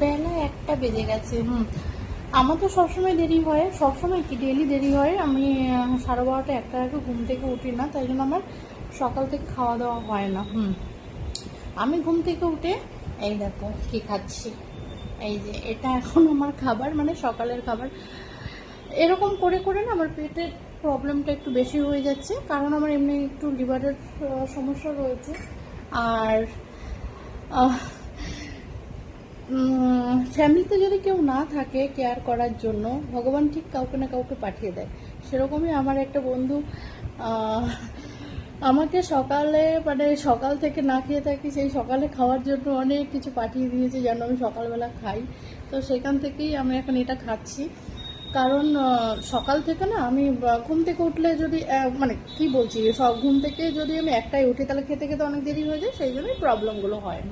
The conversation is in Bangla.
বেলা 1টা বেজে গেছে। আমার তো সবসময় দেরি হয়, সবসময় কি ডেলি দেরি হয়। আমি 12:30 1টার আগে ঘুম থেকে উঠি না, তাই জন্য আমার সকাল থেকে খাওয়া দাওয়া হয় না। আমি ঘুম থেকে উঠে এই দেখো কি খাচ্ছি, এই যে এটা এখন আমার খাবার, মানে সকালের খাবার। এরকম করে করে না আমার পেটের প্রবলেমটা একটু বেশি হয়ে যাচ্ছে, কারণ আমার এমনি একটু লিভারের সমস্যা রয়েছে। আর ফ্যামিলিতে যদি কেউ না থাকে কেয়ার করার জন্য, ভগবান ঠিক কাউকে না কাউকে পাঠিয়ে দেয়। সেরকমই আমার একটা বন্ধু আমাকে সকালে, মানে সকাল থেকে না খেয়ে থাকি, সেই সকালে খাওয়ার জন্য অনেক কিছু পাঠিয়ে দিয়েছে যেন আমি সকালবেলা খাই। তো সেখান থেকেই আমি এখন এটা খাচ্ছি। কারণ সকাল থেকে না আমি ঘুম থেকে উঠলে যদি মানে কি বলছি, সব ঘুম থেকে যদি আমি 1টায় উঠি তাহলে খেতে খেতে অনেক দেরি হয়ে যায়, সেই জন্যই প্রবলেমগুলো হয়।